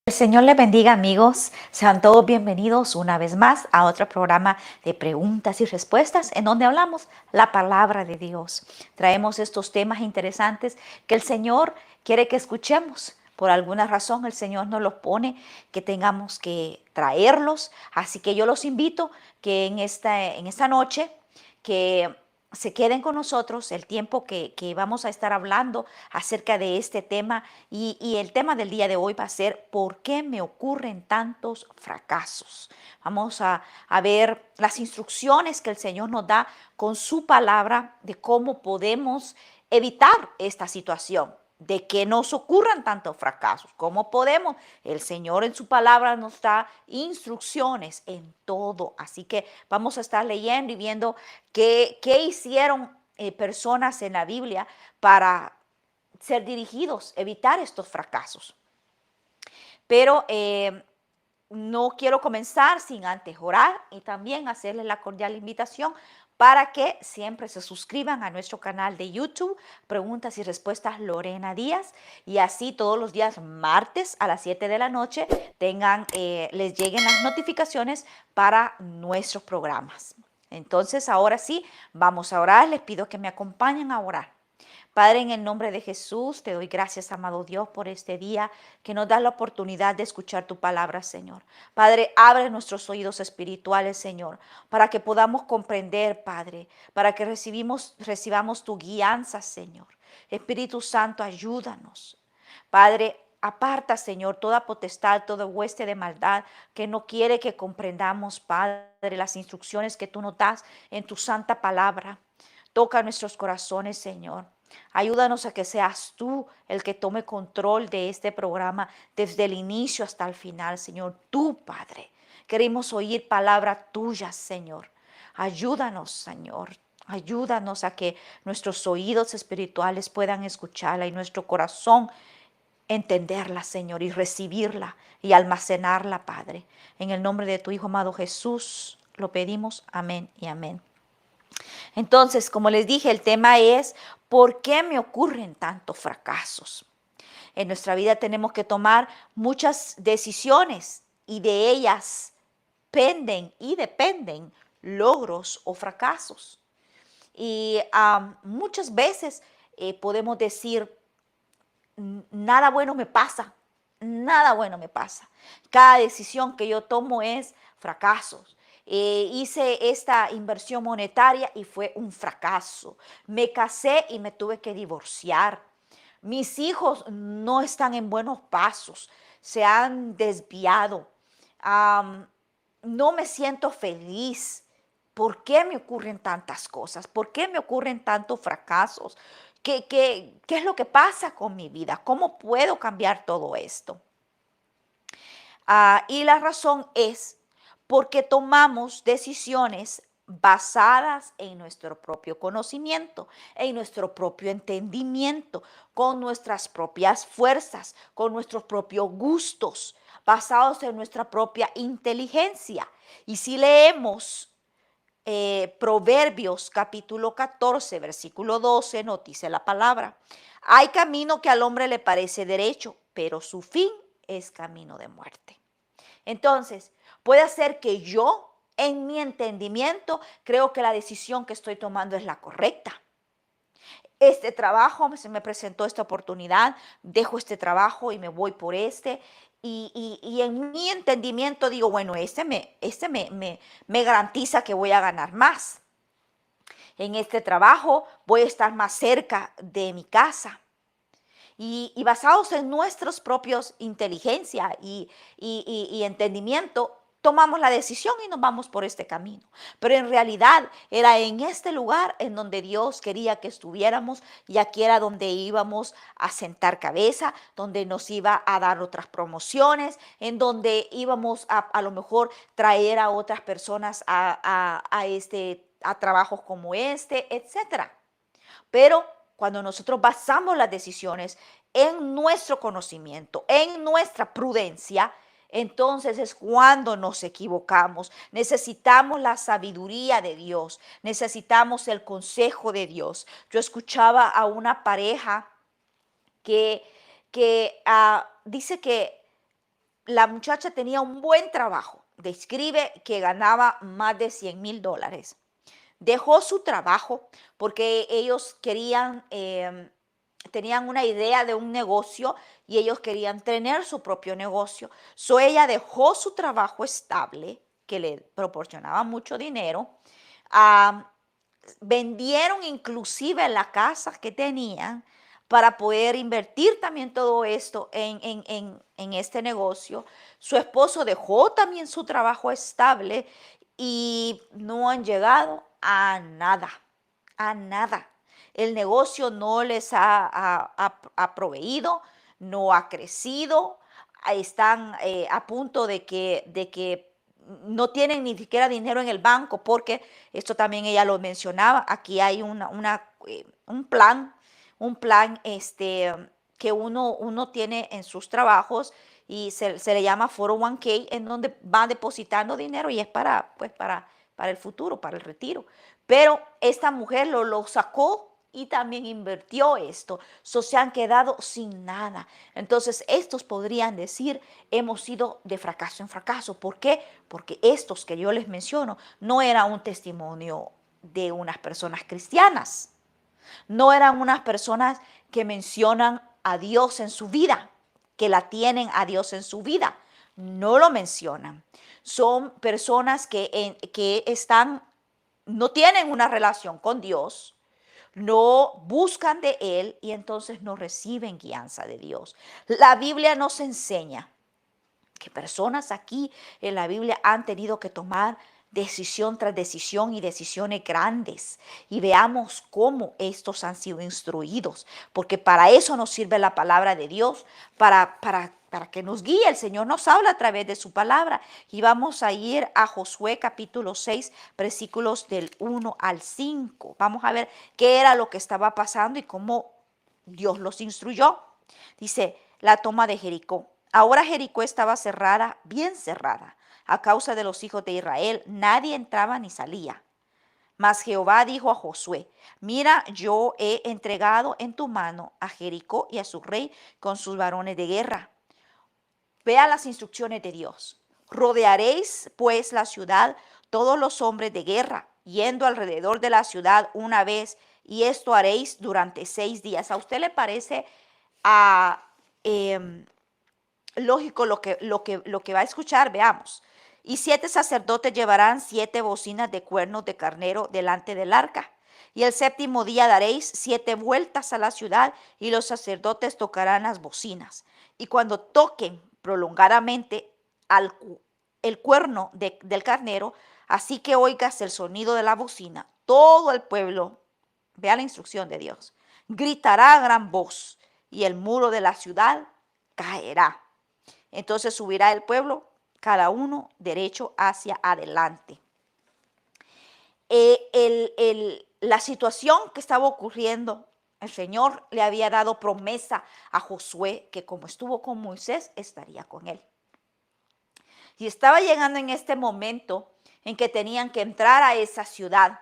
El Señor les bendiga, amigos. Sean todos bienvenidos una vez más a otro programa de preguntas y respuestas en donde hablamos la palabra de Dios. Traemos estos temas interesantes que el Señor quiere que escuchemos. Por alguna razón el Señor nos los pone que tengamos que traerlos. Así que yo los invito que en esta noche que se queden con nosotros el tiempo que vamos a estar hablando acerca de este tema y el tema del día de hoy va a ser ¿por qué me ocurren tantos fracasos? Vamos a ver las instrucciones que el Señor nos da con su palabra de cómo podemos evitar esta situación, de que nos ocurran tantos fracasos. ¿Cómo podemos? El Señor en su palabra nos da instrucciones en todo. Así que vamos a estar leyendo y viendo qué hicieron personas en la Biblia para ser dirigidos, evitar estos fracasos. Pero no quiero comenzar sin antes orar y también hacerles la cordial invitación para que siempre se suscriban a nuestro canal de YouTube, Preguntas y Respuestas Lorena Díaz, y así todos los días martes a las 7 de la noche les lleguen las notificaciones para nuestros programas. Entonces, ahora sí, vamos a orar. Les pido que me acompañen a orar. Padre, en el nombre de Jesús, te doy gracias, amado Dios, por este día que nos da la oportunidad de escuchar tu palabra, Señor. Padre, abre nuestros oídos espirituales, Señor, para que podamos comprender, Padre, para que recibamos tu guianza, Señor. Espíritu Santo, ayúdanos. Padre, aparta, Señor, toda potestad, toda hueste de maldad que no quiere que comprendamos, Padre, las instrucciones que tú nos das en tu santa palabra. Toca nuestros corazones, Señor. Ayúdanos a que seas tú el que tome control de este programa desde el inicio hasta el final, Señor. Tú, Padre. Queremos oír palabra tuya, Señor. Ayúdanos, Señor. Ayúdanos a que nuestros oídos espirituales puedan escucharla y nuestro corazón entenderla, Señor, y recibirla y almacenarla, Padre. En el nombre de tu Hijo amado Jesús lo pedimos. Amén y amén. Entonces, como les dije, el tema es ¿por qué me ocurren tantos fracasos? En nuestra vida tenemos que tomar muchas decisiones y de ellas penden y dependen logros o fracasos. Y muchas veces podemos decir, nada bueno me pasa, nada bueno me pasa. Cada decisión que yo tomo es fracasos. Hice esta inversión monetaria y fue un fracaso. Me casé y me tuve que divorciar. Mis hijos no están en buenos pasos, se han desviado. Am, no me siento feliz. ¿Por qué me ocurren tantas cosas? ¿Por qué me ocurren tantos fracasos? ¿Qué es lo que pasa con mi vida? ¿Cómo puedo cambiar todo esto? Y la razón es porque tomamos decisiones basadas en nuestro propio conocimiento, en nuestro propio entendimiento, con nuestras propias fuerzas, con nuestros propios gustos, basados en nuestra propia inteligencia. Y si leemos Proverbios capítulo 14, versículo 12, nos dice la palabra: hay camino que al hombre le parece derecho, pero su fin es camino de muerte. Entonces, puede ser que yo, en mi entendimiento, creo que la decisión que estoy tomando es la correcta. Este trabajo, se me presentó esta oportunidad, dejo este trabajo y me voy por este. Y en mi entendimiento digo, bueno, me garantiza que voy a ganar más. En este trabajo voy a estar más cerca de mi casa. Y basados en nuestros propios inteligencia y entendimiento, tomamos la decisión y nos vamos por este camino. Pero en realidad era en este lugar en donde Dios quería que estuviéramos, y aquí era donde íbamos a sentar cabeza, donde nos iba a dar otras promociones, en donde íbamos a lo mejor traer a otras personas a trabajos como este, etcétera. Pero cuando nosotros basamos las decisiones en nuestro conocimiento, en nuestra prudencia, entonces es cuando nos equivocamos. Necesitamos la sabiduría de Dios, necesitamos el consejo de Dios. Yo escuchaba a una pareja que dice que la muchacha tenía un buen trabajo. Describe que ganaba más de $100,000. Dejó su trabajo porque ellos querían, tenían una idea de un negocio y ellos querían tener su propio negocio. So ella dejó su trabajo estable, que le proporcionaba mucho dinero. ah, Vendieron inclusive la casa que tenían para poder invertir también todo esto en este negocio. Su esposo dejó también su trabajo estable y no han llegado a nada, a nada. El negocio no les ha proveído, no ha crecido, están a punto de que no tienen ni siquiera dinero en el banco, porque esto también ella lo mencionaba. Aquí hay un plan que uno tiene en sus trabajos y se le llama 401k, en donde va depositando dinero y es para el futuro, para el retiro. Pero esta mujer lo sacó y también invirtió esto. Se han quedado sin nada. Entonces, estos podrían decir, hemos ido de fracaso en fracaso. ¿Por qué? Porque estos que yo les menciono no eran un testimonio de unas personas cristianas. No eran unas personas que mencionan a Dios en su vida, que la tienen a Dios en su vida. No lo mencionan. Son personas que no tienen una relación con Dios, no buscan de Él y entonces no reciben guianza de Dios. La Biblia nos enseña que personas aquí en la Biblia han tenido que tomar decisión tras decisión y decisiones grandes. Y veamos cómo estos han sido instruidos, porque para eso nos sirve la palabra de Dios, para que nos guíe. El Señor nos habla a través de su palabra. Y vamos a ir a Josué capítulo 6, versículos del 1 al 5. Vamos a ver qué era lo que estaba pasando y cómo Dios los instruyó. Dice, la toma de Jericó. Ahora Jericó estaba cerrada, bien cerrada, a causa de los hijos de Israel. Nadie entraba ni salía. Mas Jehová dijo a Josué, mira, yo he entregado en tu mano a Jericó y a su rey con sus varones de guerra. Vea las instrucciones de Dios. Rodearéis pues la ciudad todos los hombres de guerra, yendo alrededor de la ciudad una vez, y esto haréis durante 6 días. ¿A usted le parece ah, em, lógico lo que va a escuchar? Veamos. Y 7 sacerdotes llevarán 7 bocinas de cuernos de carnero delante del arca. Y el séptimo día daréis 7 vueltas a la ciudad, y los sacerdotes tocarán las bocinas. Y cuando toquen prolongadamente el cuerno del carnero, así que oigas el sonido de la bocina, todo el pueblo, vea la instrucción de Dios, gritará a gran voz, y el muro de la ciudad caerá. Entonces subirá el pueblo, cada uno derecho hacia adelante. La situación que estaba ocurriendo, el Señor le había dado promesa a Josué que como estuvo con Moisés, estaría con él. Y estaba llegando en este momento en que tenían que entrar a esa ciudad.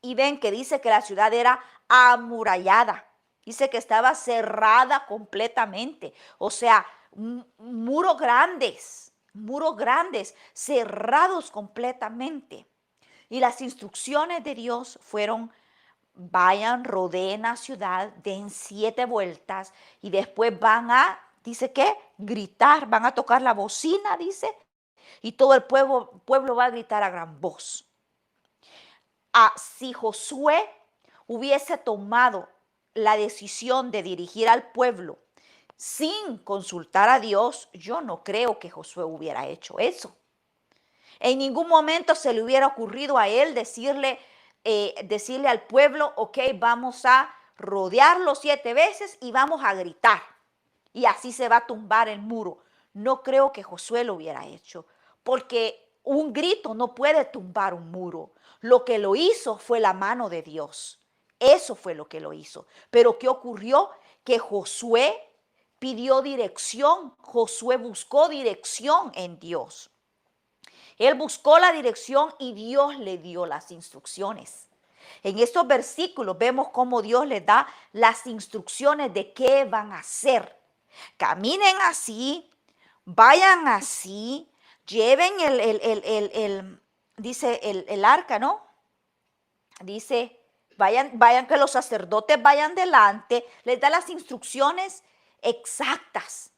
Y ven que dice que la ciudad era amurallada. Dice que estaba cerrada completamente. O sea, muros grandes, cerrados completamente. Y las instrucciones de Dios fueron, vayan, rodeen la ciudad, den 7 vueltas y después van a, dice que, gritar, van a tocar la bocina, dice, y todo el pueblo va a gritar a gran voz. Si Josué hubiese tomado la decisión de dirigir al pueblo sin consultar a Dios, yo no creo que Josué hubiera hecho eso. En ningún momento se le hubiera ocurrido a él decirle al pueblo, ok, vamos a rodearlo 7 veces y vamos a gritar. Y así se va a tumbar el muro. No creo que Josué lo hubiera hecho, porque un grito no puede tumbar un muro. Lo que lo hizo fue la mano de Dios. Eso fue lo que lo hizo. Pero ¿qué ocurrió? Que Josué pidió dirección. Josué buscó dirección en Dios. Él buscó la dirección y Dios le dio las instrucciones. En estos versículos vemos cómo Dios les da las instrucciones de qué van a hacer. Caminen así, vayan así, lleven dice el arca, ¿no? Dice, vayan que los sacerdotes vayan delante, les da las instrucciones exactas.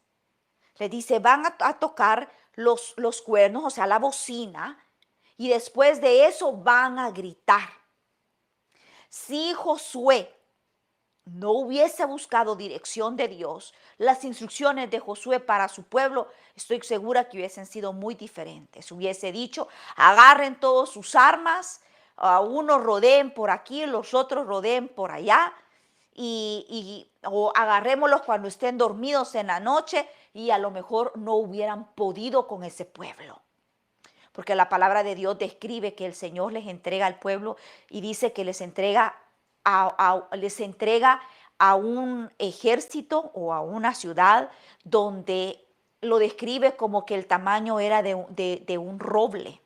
Le dice, van a tocar los cuernos, o sea, la bocina, y después de eso van a gritar. Si Josué no hubiese buscado dirección de Dios, las instrucciones de Josué para su pueblo, estoy segura que hubiesen sido muy diferentes. Hubiese dicho, agarren todas sus armas, a unos rodeen por aquí, los otros rodeen por allá, o agarrémoslos cuando estén dormidos en la noche, y a lo mejor no hubieran podido con ese pueblo. Porque la palabra de Dios describe que el Señor les entrega al pueblo y dice que les entrega a un ejército o a una ciudad donde lo describe como que el tamaño era de un roble.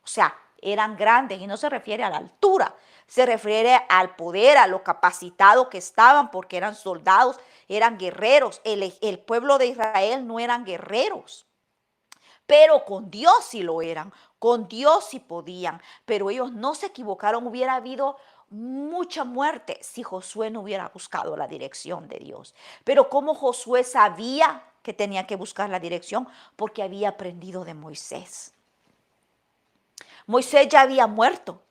O sea, eran grandes, y no se refiere a la altura, se refiere al poder, a lo capacitado que estaban, porque eran soldados, eran guerreros. El pueblo de Israel no eran guerreros, pero con Dios sí lo eran, con Dios sí podían, pero ellos no se equivocaron. Hubiera habido mucha muerte si Josué no hubiera buscado la dirección de Dios. Pero como Josué sabía que tenía que buscar la dirección, porque había aprendido de Moisés. Moisés ya había muerto,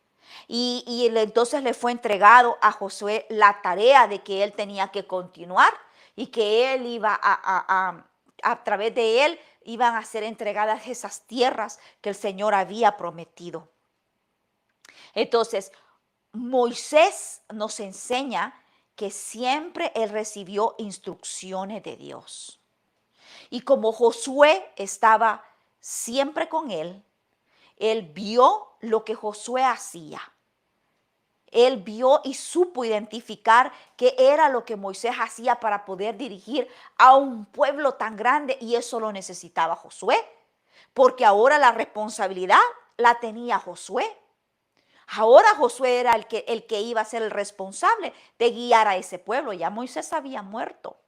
y entonces le fue entregado a Josué la tarea de que él tenía que continuar, y que él iba a través de él iban a ser entregadas esas tierras que el Señor había prometido. Entonces, Moisés nos enseña que siempre él recibió instrucciones de Dios. Y como Josué estaba siempre con él vio lo que Josué hacía. Él vio y supo identificar qué era lo que Moisés hacía para poder dirigir a un pueblo tan grande, y eso lo necesitaba Josué, porque ahora la responsabilidad la tenía Josué. Ahora Josué era el que iba a ser el responsable de guiar a ese pueblo. Ya Moisés había muerto.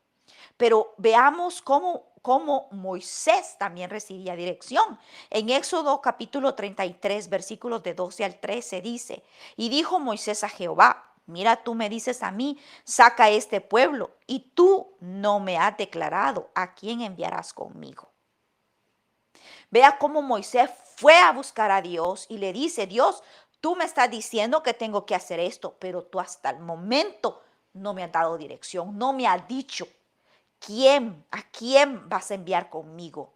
Pero veamos cómo Moisés también recibía dirección. En Éxodo capítulo 33, versículos de 12 al 13 dice, y dijo Moisés a Jehová, mira, tú me dices a mí, saca este pueblo, y tú no me has declarado a quién enviarás conmigo. Vea cómo Moisés fue a buscar a Dios y le dice, Dios, tú me estás diciendo que tengo que hacer esto, pero tú hasta el momento no me has dado dirección, no me has dicho a quién vas a enviar conmigo.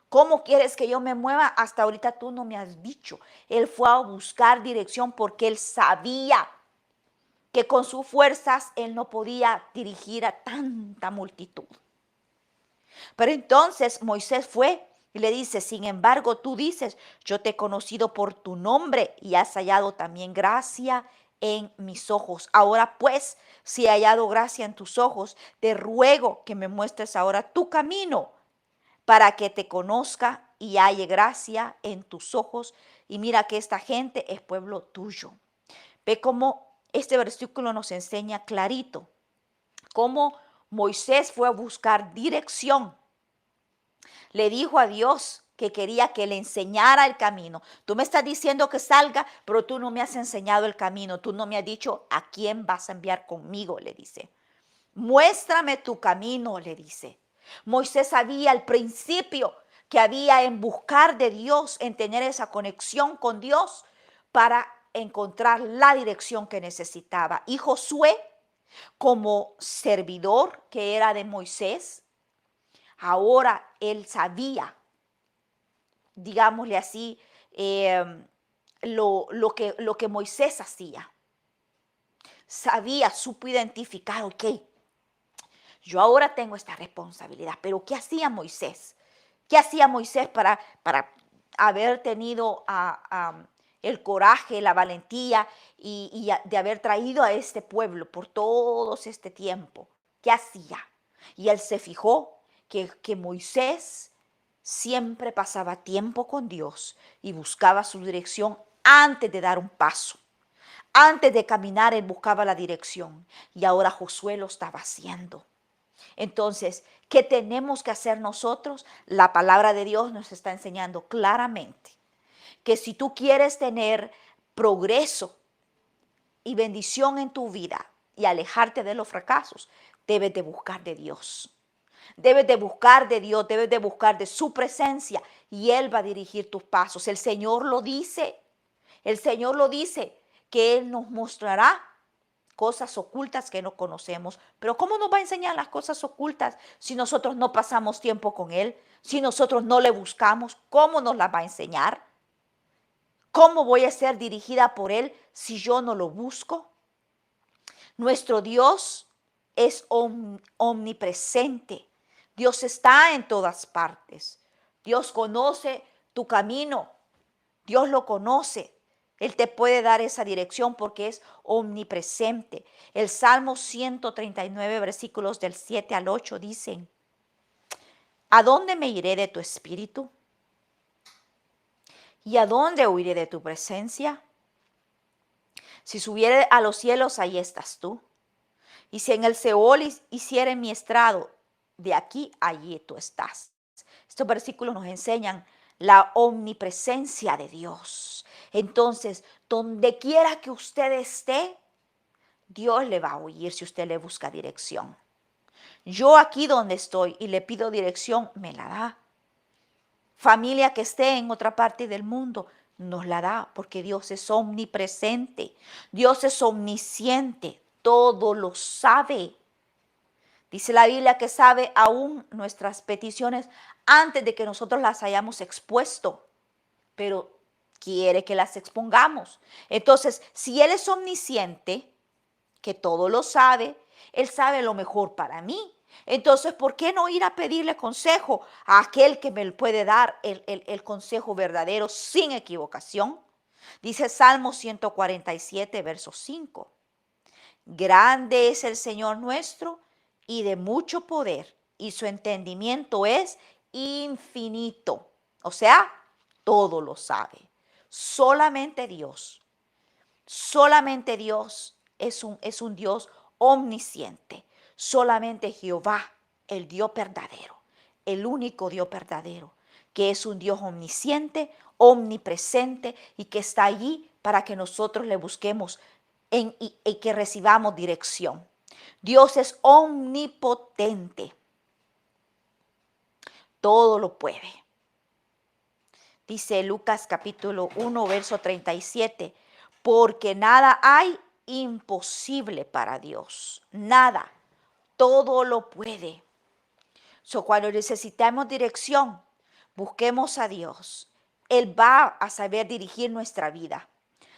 ¿Cómo quieres que yo me mueva? Hasta ahorita tú no me has dicho. Él fue a buscar dirección porque él sabía que con sus fuerzas él no podía dirigir a tanta multitud. Pero entonces Moisés fue y le dice, sin embargo, tú dices, yo te he conocido por tu nombre y has hallado también gracia en mis ojos. Ahora pues, si he hallado gracia en tus ojos, te ruego que me muestres ahora tu camino para que te conozca y halle gracia en tus ojos. Y mira que esta gente es pueblo tuyo. Ve cómo este versículo nos enseña clarito cómo Moisés fue a buscar dirección. Le dijo a Dios que quería que le enseñara el camino. Tú me estás diciendo que salga, pero tú no me has enseñado el camino. Tú no me has dicho a quién vas a enviar conmigo, le dice. Muéstrame tu camino, le dice. Moisés sabía al principio que había en buscar de Dios, en tener esa conexión con Dios para encontrar la dirección que necesitaba. Y Josué, como servidor que era de Moisés, ahora él sabía, digámosle así, lo que Moisés hacía. Sabía, supo identificar, ok, yo ahora tengo esta responsabilidad, pero ¿qué hacía Moisés? ¿Qué hacía Moisés para haber tenido el coraje, la valentía y de haber traído a este pueblo por todo este tiempo? ¿Qué hacía? Y él se fijó que Moisés siempre pasaba tiempo con Dios y buscaba su dirección antes de dar un paso. Antes de caminar, él buscaba la dirección, y ahora Josué lo estaba haciendo. Entonces, ¿qué tenemos que hacer nosotros? La palabra de Dios nos está enseñando claramente que si tú quieres tener progreso y bendición en tu vida y alejarte de los fracasos, debes de buscar de Dios. Debes de buscar de Dios, debes de buscar de su presencia y Él va a dirigir tus pasos. El Señor lo dice, que Él nos mostrará cosas ocultas que no conocemos. Pero ¿cómo nos va a enseñar las cosas ocultas si nosotros no pasamos tiempo con Él? Si nosotros no le buscamos, ¿cómo nos las va a enseñar? ¿Cómo voy a ser dirigida por Él si yo no lo busco? Nuestro Dios es omnipresente. Dios está en todas partes. Dios conoce tu camino. Dios lo conoce. Él te puede dar esa dirección porque es omnipresente. El Salmo 139, versículos del 7 al 8 dicen, ¿a dónde me iré de tu espíritu? ¿Y a dónde huiré de tu presencia? Si subiere a los cielos, ahí estás tú. Y si en el Seol hiciere mi estrado, de aquí allí tú estás. Estos versículos nos enseñan la omnipresencia de Dios. Entonces, donde quiera que usted esté, Dios le va a oír si usted le busca dirección. Yo aquí donde estoy y le pido dirección, me la da. Familia que esté en otra parte del mundo, nos la da porque Dios es omnipresente. Dios es omnisciente, todo lo sabe. Dice la Biblia que sabe aún nuestras peticiones antes de que nosotros las hayamos expuesto, pero quiere que las expongamos. Entonces, si Él es omnisciente, que todo lo sabe, Él sabe lo mejor para mí. Entonces, ¿por qué no ir a pedirle consejo a aquel que me puede dar el consejo verdadero sin equivocación? Dice Salmo 147, verso 5. Grande es el Señor nuestro y de mucho poder, y su entendimiento es infinito. O sea, todo lo sabe. Solamente Dios es un Dios omnisciente. Solamente Jehová, el Dios verdadero, el único Dios verdadero, que es un Dios omnisciente, omnipresente y que está allí para que nosotros le busquemos y que recibamos dirección. Dios es omnipotente, todo lo puede. Dice Lucas capítulo 1, verso 37, porque nada hay imposible para Dios, nada, todo lo puede. Cuando necesitamos dirección, busquemos a Dios. Él va a saber dirigir nuestra vida.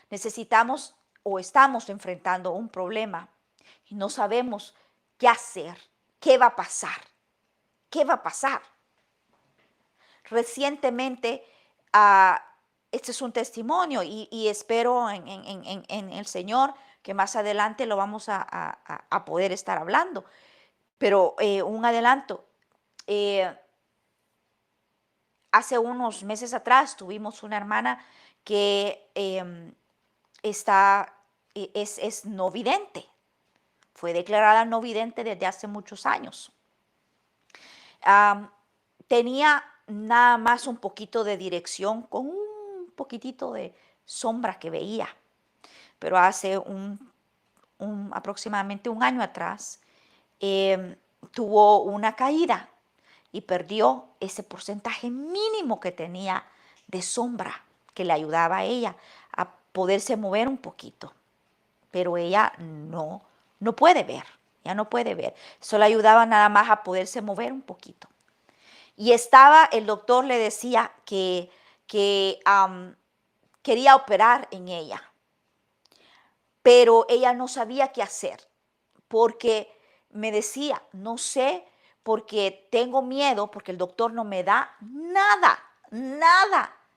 Necesitamos o estamos enfrentando un problema y no sabemos qué hacer, qué va a pasar, qué va a pasar. Recientemente, este es un testimonio y espero en el Señor que más adelante lo vamos a poder estar hablando. Pero un adelanto, hace unos meses atrás tuvimos una hermana que es no vidente. Fue declarada no vidente desde hace muchos años. Tenía nada más un poquito de dirección con un poquitito de sombra que veía. Pero hace aproximadamente un año atrás tuvo una caída y perdió ese porcentaje mínimo que tenía de sombra que le ayudaba a ella a poderse mover un poquito. Pero ella no puede ver, ya no puede ver. Solo ayudaba nada más a poderse mover un poquito. Y el doctor le decía que quería operar en ella, pero ella no sabía qué hacer, porque me decía, no sé, porque tengo miedo, porque el doctor no me da nada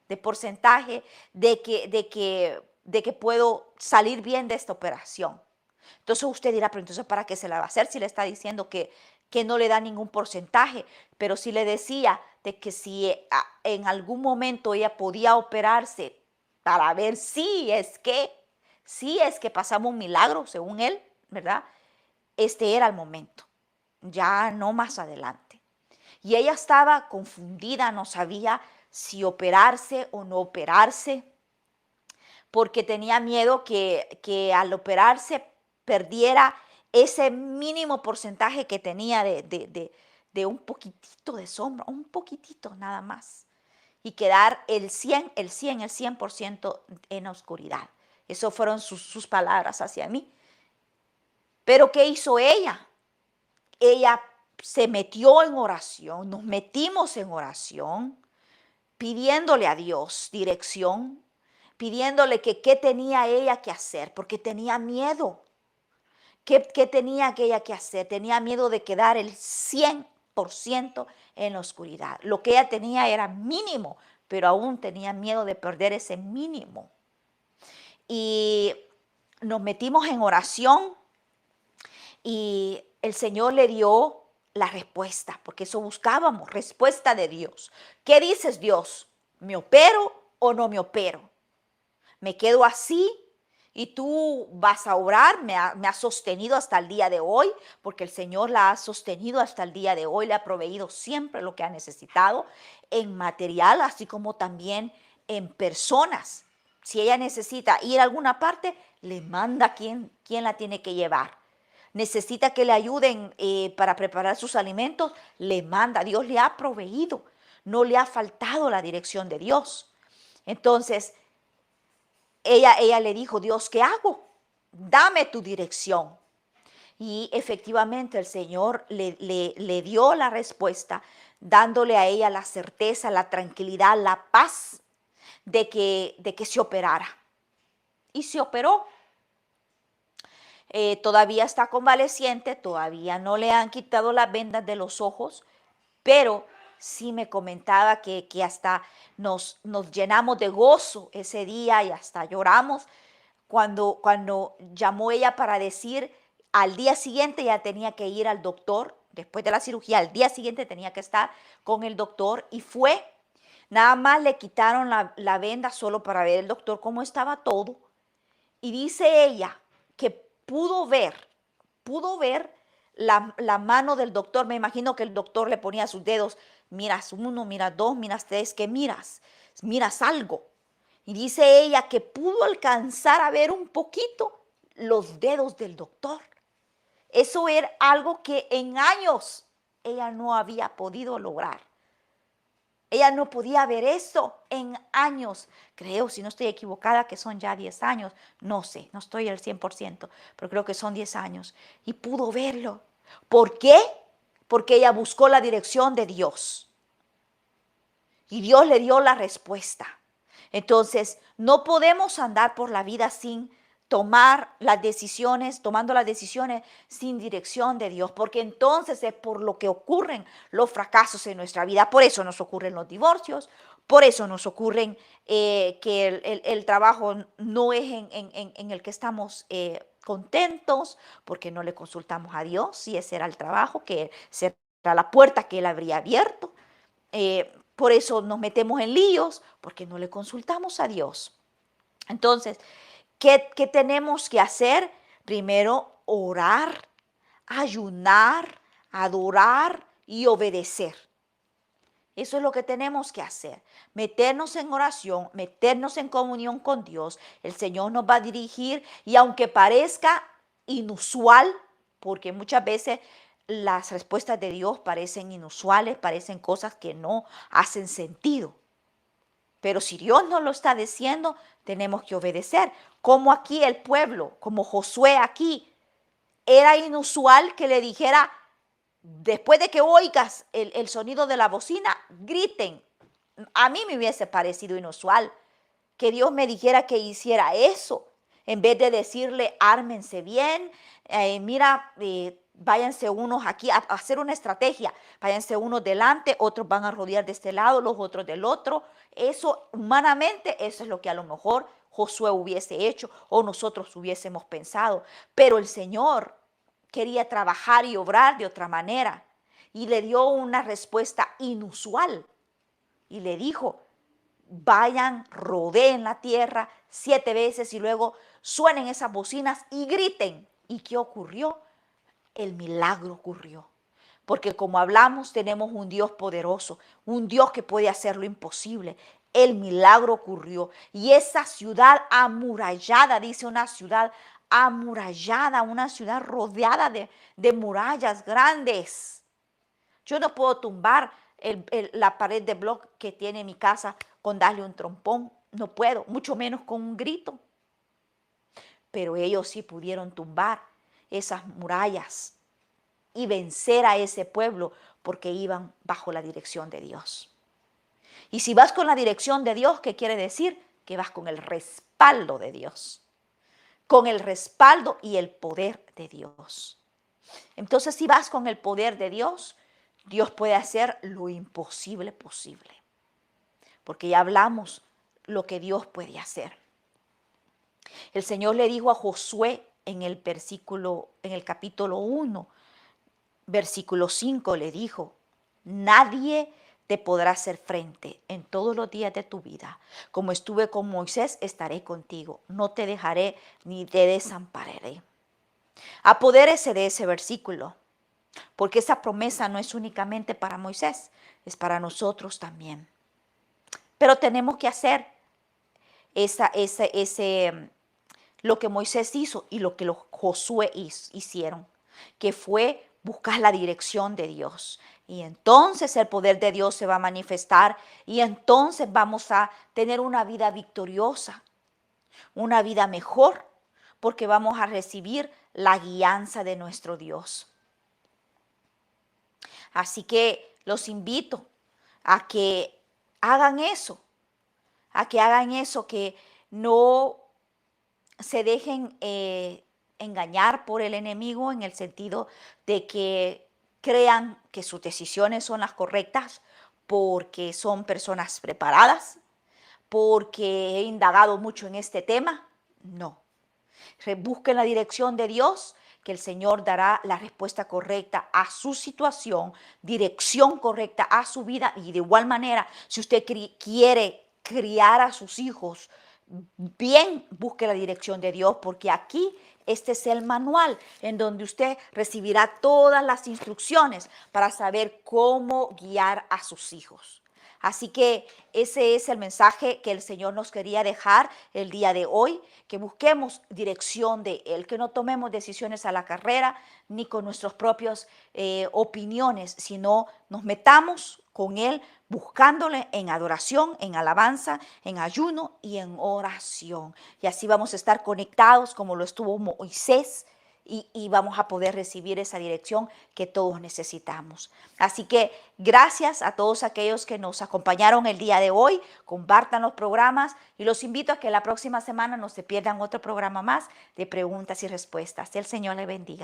de porcentaje de que puedo salir bien de esta operación. Entonces usted dirá, pero entonces ¿para qué se la va a hacer si le está diciendo que no le da ningún porcentaje? Pero sí le decía de que si en algún momento ella podía operarse para ver si es que pasamos un milagro, según él, ¿verdad? Este era el momento. ya no más adelante. Y ella estaba confundida, no sabía si operarse o no operarse, porque tenía miedo que al operarse perdiera ese mínimo porcentaje que tenía de un poquitito de sombra, un poquitito nada más, y quedar el 100% en la oscuridad. Esas fueron sus palabras hacia mí. Pero ¿qué hizo ella? Ella se metió en oración, nos metimos en oración, pidiéndole a Dios dirección, pidiéndole que qué tenía ella que hacer, porque tenía miedo. ¿Qué tenía ella que hacer? Tenía miedo de quedar el 100% en la oscuridad. Lo que ella tenía era mínimo, pero aún tenía miedo de perder ese mínimo. Y nos metimos en oración y el Señor le dio la respuesta, porque eso buscábamos, respuesta de Dios. ¿Qué dices, Dios? ¿Me opero o no me opero? ¿Me quedo así y tú vas a orar? Me ha sostenido hasta el día de hoy, porque el Señor la ha sostenido hasta el día de hoy, le ha proveído siempre lo que ha necesitado en material, así como también en personas. Si ella necesita ir a alguna parte, le manda quién la tiene que llevar. Necesita que le ayuden para preparar sus alimentos, le manda. Dios le ha proveído, no le ha faltado la dirección de Dios. Entonces, ella le dijo, Dios, ¿qué hago? Dame tu dirección. Y efectivamente el Señor le dio la respuesta, dándole a ella la certeza, la tranquilidad, la paz de que se operara. Y se operó. Todavía está convaleciente, todavía no le han quitado las vendas de los ojos, pero sí me comentaba que hasta nos llenamos de gozo ese día y hasta lloramos cuando llamó ella para decir al día siguiente ya tenía que ir al doctor, después de la cirugía, al día siguiente tenía que estar con el doctor y fue, nada más le quitaron la venda solo para ver el doctor cómo estaba todo y dice ella que pudo ver la mano del doctor. Me imagino que el doctor le ponía sus dedos, miras uno, miras dos, miras tres, ¿qué miras? Miras algo. Y dice ella que pudo alcanzar a ver un poquito los dedos del doctor. Eso era algo que en años ella no había podido lograr. Ella no podía ver eso en años. Creo, si no estoy equivocada, que son ya 10 años. No sé, no estoy al 100%, pero creo que son 10 años. Y pudo verlo. ¿Por qué? Porque ella buscó la dirección de Dios. Y Dios le dio la respuesta. Entonces, no podemos andar por la vida sin tomando las decisiones sin dirección de Dios, porque entonces es por lo que ocurren los fracasos en nuestra vida. Por eso nos ocurren los divorcios, por eso nos ocurren que el trabajo no es en el que estamos contentos, porque no le consultamos a Dios si ese era el trabajo, que será la puerta que Él habría abierto. Por eso nos metemos en líos, porque no le consultamos a Dios. Entonces, ¿qué tenemos que hacer? Primero, orar, ayunar, adorar y obedecer. Eso es lo que tenemos que hacer. Meternos en oración, meternos en comunión con Dios. El Señor nos va a dirigir y aunque parezca inusual, porque muchas veces las respuestas de Dios parecen inusuales, parecen cosas que no hacen sentido. Pero si Dios nos lo está diciendo, tenemos que obedecer. Como aquí el pueblo, como Josué aquí, era inusual que le dijera, después de que oigas el sonido de la bocina, griten. A mí me hubiese parecido inusual que Dios me dijera que hiciera eso, en vez de decirle, ármense bien, mira, váyanse unos aquí a hacer una estrategia, váyanse unos delante, otros van a rodear de este lado, los otros del otro. Eso, humanamente, eso es lo que a lo mejor Josué hubiese hecho o nosotros hubiésemos pensado. Pero el Señor quería trabajar y obrar de otra manera y le dio una respuesta inusual y le dijo, vayan, rodeen la tierra 7 veces y luego suenen esas bocinas y griten. ¿Y qué ocurrió? El milagro ocurrió. porque como hablamos, tenemos un Dios poderoso, un Dios que puede hacer lo imposible. El milagro ocurrió y esa ciudad amurallada, dice una ciudad amurallada, una ciudad rodeada de murallas grandes. Yo no puedo tumbar la pared de bloque que tiene mi casa con darle un trompón, no puedo, mucho menos con un grito. Pero ellos sí pudieron tumbar esas murallas y vencer a ese pueblo porque iban bajo la dirección de Dios. Y si vas con la dirección de Dios, ¿qué quiere decir? Que vas con el respaldo de Dios, con el respaldo y el poder de Dios. Entonces, si vas con el poder de Dios, Dios puede hacer lo imposible posible, porque ya hablamos lo que Dios puede hacer. El Señor le dijo a Josué en el capítulo 1, versículo 5, le dijo: nadie te podrá hacer frente en todos los días de tu vida. Como estuve con Moisés, estaré contigo. No te dejaré ni te desampararé. Apodérese de ese versículo, porque esa promesa no es únicamente para Moisés, es para nosotros también. Pero tenemos que hacer lo que Moisés hizo y lo que los Josué hicieron, que fue buscar la dirección de Dios. Y entonces el poder de Dios se va a manifestar y entonces vamos a tener una vida victoriosa, una vida mejor, porque vamos a recibir la guianza de nuestro Dios. Así que los invito a que hagan eso, que no se dejen engañar por el enemigo en el sentido de que crean que sus decisiones son las correctas porque son personas preparadas, porque he indagado mucho en este tema. No. Busquen la dirección de Dios, que el Señor dará la respuesta correcta a su situación, dirección correcta a su vida. Y de igual manera, si usted quiere criar a sus hijos bien, busque la dirección de Dios, porque aquí este es el manual en donde usted recibirá todas las instrucciones para saber cómo guiar a sus hijos. Así que ese es el mensaje que el Señor nos quería dejar el día de hoy, que busquemos dirección de Él, que no tomemos decisiones a la carrera ni con nuestras propias opiniones, sino nos metamos con Él buscándole en adoración, en alabanza, en ayuno y en oración. Y así vamos a estar conectados como lo estuvo Moisés, y vamos a poder recibir esa dirección que todos necesitamos. Así que gracias a todos aquellos que nos acompañaron el día de hoy. Compartan los programas y los invito a que la próxima semana no se pierdan otro programa más de preguntas y respuestas. El Señor le bendiga.